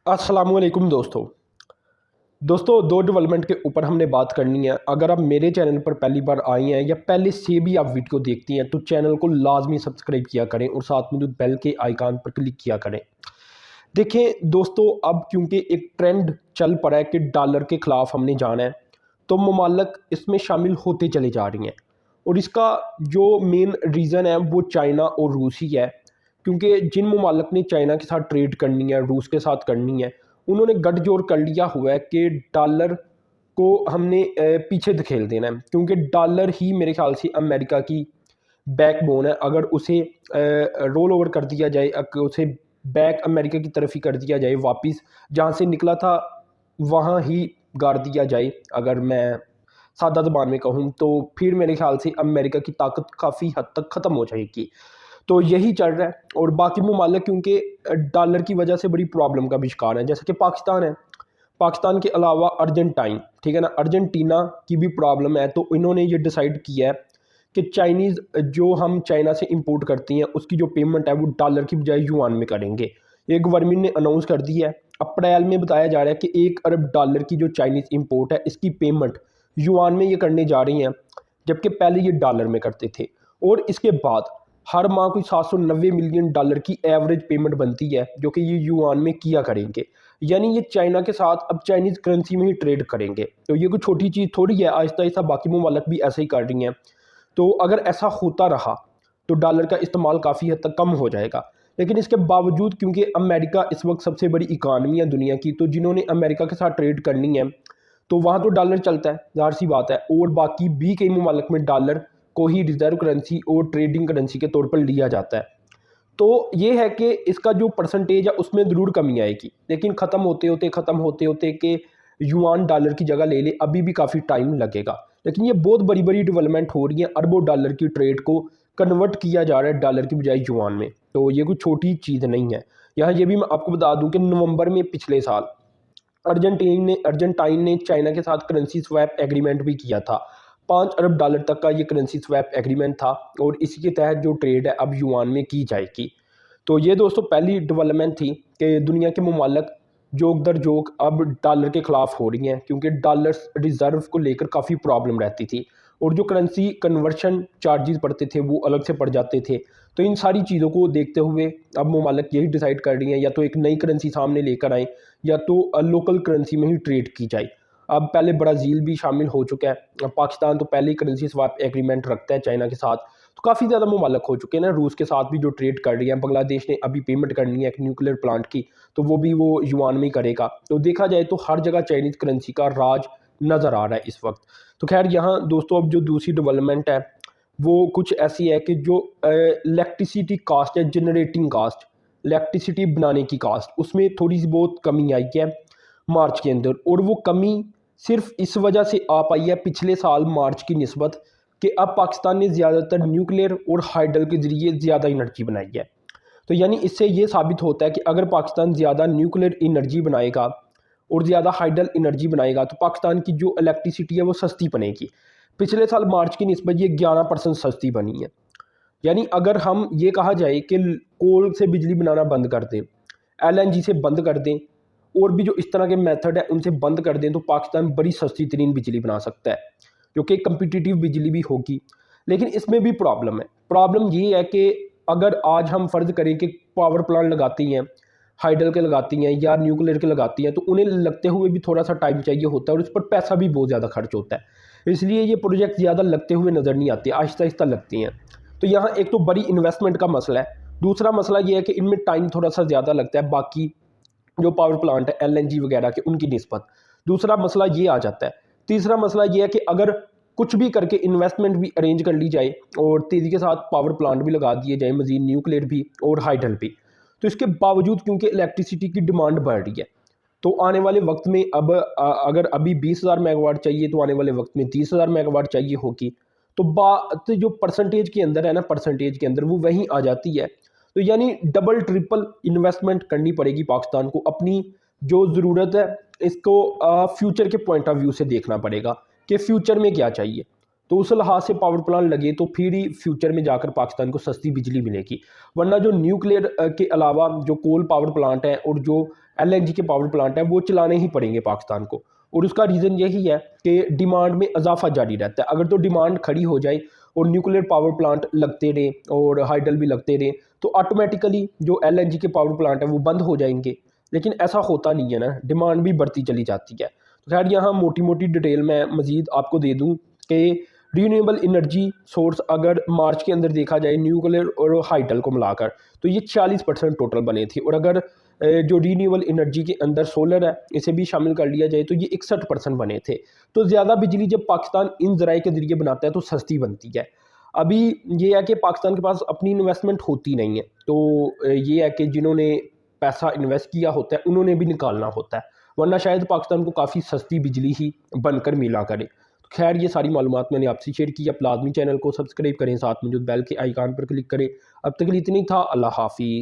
अस्सलामुअलैकुम दोस्तों दो डेवलपमेंट के ऊपर हमने बात करनी है। अगर आप मेरे चैनल पर पहली बार आए हैं या पहले से भी आप वीडियो देखती हैं तो चैनल को लाजमी सब्सक्राइब किया करें और साथ में जो बेल के आइकन पर क्लिक किया करें। देखें दोस्तों, अब क्योंकि एक ट्रेंड चल पड़ा है कि डॉलर के ख़िलाफ़ हमने जाना है, तो ममालिक इसमें शामिल होते चले जा रही हैं। और इसका जो मेन रीज़न है वो चाइना और रूस ही है, क्योंकि जिन ममालिक ने चाइना के साथ ट्रेड करनी है, रूस के साथ करनी है, उन्होंने गठजोड़ कर लिया हुआ है कि डॉलर को हमने पीछे धकेल देना है, क्योंकि डॉलर ही मेरे ख्याल से अमेरिका की बैकबोन है। अगर उसे रोल ओवर कर दिया जाए, उसे बैक अमेरिका की तरफ ही कर दिया जाए, वापस जहाँ से निकला था वहाँ ही गाड़ दिया जाए, अगर मैं सादा ज़बान में कहूँ, तो फिर मेरे ख्याल से अमेरिका की ताकत काफ़ी हद तक ख़त्म हो जाएगी। तो यही चल रहा है। और बाकी ममालिक क्योंकि डॉलर की वजह से बड़ी प्रॉब्लम का भी शिकार है, जैसे कि पाकिस्तान है। पाकिस्तान के अलावा अर्जेंटाइन, ठीक है ना, अर्जेंटीना की भी प्रॉब्लम है। तो इन्होंने ये डिसाइड किया है कि चाइनीज़ जो हम चाइना से इंपोर्ट करती हैं उसकी जो पेमेंट है वो डॉलर की बजाय युआन में करेंगे। ये गवर्नमेंट ने अनाउंस कर दी है। अप्रैल में बताया जा रहा है कि 1 अरब डॉलर की जो चाइनीज़ इंपोर्ट है इसकी पेमेंट युआन में ये करने जा रही हैं, जबकि पहले ये डॉलर में करते थे। और इसके बाद हर माह कोई 790 मिलियन डॉलर की एवरेज पेमेंट बनती है, जो कि ये युआन में किया करेंगे। यानी ये चाइना के साथ अब चाइनीज़ करेंसी में ही ट्रेड करेंगे। तो ये कोई छोटी चीज़ थोड़ी है, आहिस्ता आहिस्ता बाकी ममालिक भी ऐसे ही कर रही हैं। तो अगर ऐसा होता रहा तो डॉलर का इस्तेमाल काफ़ी हद तक कम हो जाएगा। लेकिन इसके बावजूद क्योंकि अमेरिका इस वक्त सबसे बड़ी इकानमी है दुनिया की, तो जिन्होंने अमेरिका के साथ ट्रेड करनी है तो वहाँ तो डॉलर चलता है, ज़ाहिर सी बात है। और बाकी भी कई ममालिक में डॉलर को ही रिजर्व करेंसी और ट्रेडिंग करेंसी के तौर पर लिया जाता है। तो ये है कि इसका जो परसेंटेज है उसमें ज़रूर कमी आएगी, लेकिन ख़त्म होते होते कि युआन डॉलर की जगह ले ले, अभी भी काफ़ी टाइम लगेगा। लेकिन ये बहुत बड़ी बड़ी डेवलपमेंट हो रही है, अरबों डॉलर की ट्रेड को कन्वर्ट किया जा रहा है डॉलर की बजाय युआन में। तो ये कोई छोटी चीज़ नहीं है। यहाँ ये भी मैं आपको बता दूं कि नवंबर में पिछले साल अर्जेंटाइन ने चाइना के साथ करेंसी स्वैप एग्रीमेंट भी किया था। 5 अरब डॉलर तक का ये करेंसी स्वैप एग्रीमेंट था और इसी के तहत जो ट्रेड है अब युआन में की जाएगी। तो ये दोस्तों पहली डेवलपमेंट थी कि दुनिया के ममालिक जोक दर जोक अब डॉलर के ख़िलाफ़ हो रही हैं, क्योंकि डॉलर रिज़र्व को लेकर काफ़ी प्रॉब्लम रहती थी और जो करेंसी कन्वर्शन चार्जेस पड़ते थे वो अलग से पड़ जाते थे। तो इन सारी चीज़ों को देखते हुए अब ममालिक यही डिसाइड कर रही हैं, या तो एक नई करेंसी सामने लेकर आएँ या तो लोकल करेंसी में ही ट्रेड की जाए। अब पहले ब्राज़ील भी शामिल हो चुका है, पाकिस्तान तो पहले ही करेंसी स्वैप एग्रीमेंट रखता है चाइना के साथ। तो काफ़ी ज़्यादा ममालिक हो चुके हैं ना, रूस के साथ भी जो ट्रेड कर रही है। बांग्लादेश ने अभी पेमेंट करनी है एक न्यूक्लियर प्लांट की, तो वो भी वो युआन में ही करेगा। तो देखा जाए तो हर जगह चाइनीज़ करेंसी का राज नज़र आ रहा है इस वक्त। तो खैर यहाँ दोस्तों अब जो दूसरी डेवलपमेंट है वो कुछ ऐसी है कि जो इलेक्ट्रिसिटी कास्ट है, जनरेटिंग कास्ट, इलेक्ट्रिसिटी बनाने की कास्ट, उसमें थोड़ी सी बहुत कमी आई है मार्च के अंदर। और वो कमी सिर्फ इस वजह से आ पाई है पिछले साल मार्च की निस्बत कि अब पाकिस्तान ने ज़्यादातर न्यूक्लियर और हाइडल के ज़रिए ज़्यादा एनर्जी बनाई है। तो यानी इससे ये साबित होता है कि अगर पाकिस्तान ज़्यादा न्यूक्लियर एनर्जी बनाएगा और ज़्यादा हाइडल एनर्जी बनाएगा तो पाकिस्तान की जो इलेक्ट्रिसिटी है वो सस्ती बनेगी। पिछले साल मार्च की निस्बत ये 11% सस्ती बनी है। यानी अगर हम ये कहा जाए कि कोल से बिजली बनाना बंद कर दें, एलएनजी से बंद कर दें, और भी जो इस तरह के मेथड है उनसे बंद कर दें, तो पाकिस्तान बड़ी सस्ती तरीन बिजली बना सकता है, जो कि कंपिटिटिव बिजली भी होगी। लेकिन इसमें भी प्रॉब्लम है। प्रॉब्लम ये है कि अगर आज हम फ़र्ज़ करें कि पावर प्लांट लगाती हैं, हाइडल के लगाती हैं या न्यूक्लियर के लगाती हैं, तो उन्हें लगते हुए भी थोड़ा सा टाइम चाहिए होता है और इस पर पैसा भी बहुत ज़्यादा खर्च होता है। इसलिए ये प्रोजेक्ट ज़्यादा लगते हुए नज़र नहीं आते, आहिस्ता आहिस्ता लगती हैं। तो यहाँ एक तो बड़ी इन्वेस्टमेंट का मसला है। दूसरा मसला ये है कि इनमें टाइम थोड़ा सा ज़्यादा लगता है बाकी जो पावर प्लांट है एलएनजी वगैरह के उनकी निस्बत। दूसरा मसला ये आ जाता है। तीसरा मसला ये है कि अगर कुछ भी करके इन्वेस्टमेंट भी अरेंज कर ली जाए और तेज़ी के साथ पावर प्लांट भी लगा दिए जाए, मज़ीद न्यूक्लियर भी और हाइडल भी, तो इसके बावजूद क्योंकि इलेक्ट्रिसिटी की डिमांड बढ़ रही है, तो आने वाले वक्त में अब अगर अभी 20,000 मेगावाट चाहिए तो आने वाले वक्त में 30,000 मेगावाट चाहिए होगी। तो बात जो परसेंटेज के अंदर है ना, परसेंटेज के अंदर वो वहीं आ जाती है। तो यानी डबल ट्रिपल इन्वेस्टमेंट करनी पड़ेगी पाकिस्तान को। अपनी जो ज़रूरत है इसको फ्यूचर के पॉइंट ऑफ व्यू से देखना पड़ेगा कि फ्यूचर में क्या चाहिए। तो उस लिहाज से पावर प्लांट लगे तो फिर ही फ्यूचर में जाकर पाकिस्तान को सस्ती बिजली मिलेगी। वरना जो न्यूक्लियर के अलावा जो कोल पावर प्लांट है और जो LNG के पावर प्लांट हैं वो चलाने ही पड़ेंगे पाकिस्तान को। और उसका रीज़न यही है कि डिमांड में इजाफा जारी रहता है। अगर तो डिमांड खड़ी हो जाए और न्यूक्लियर पावर प्लांट लगते रहे और हाइडल भी लगते रहे तो ऑटोमेटिकली जो LNG के पावर प्लांट हैं वो बंद हो जाएंगे। लेकिन ऐसा होता नहीं है ना, डिमांड भी बढ़ती चली जाती है। तो खैर यहाँ मोटी मोटी डिटेल मैं मज़ीद आपको दे दूँ कि रीन्यूएबल एनर्जी सोर्स अगर मार्च के अंदर देखा जाए न्यूक्लियर और हाइडल को मिलाकर तो ये 40% टोटल बने थे। और अगर जो रीन्यूएबल एनर्जी के अंदर सोलर है इसे भी शामिल कर लिया जाए तो ये 61% बने थे। तो ज़्यादा बिजली जब पाकिस्तान इन ज़राए के ज़रिए बनाता है तो सस्ती बनती है। अभी ये है कि पाकिस्तान के पास अपनी इन्वेस्टमेंट होती नहीं है, तो ये है कि जिन्होंने पैसा इन्वेस्ट किया होता है उन्होंने भी निकालना होता है, वरना शायद पाकिस्तान को काफ़ी सस्ती बिजली ही बनकर मिला करे। तो खैर ये सारी मालूमात मैंने आपसे शेयर की। आप लाजमी चैनल को सब्सक्राइब करें, साथ में जो बेल के आइकान पर क्लिक करें। अब तक के लिए इतना ही था। अल्लाह हाफिज़।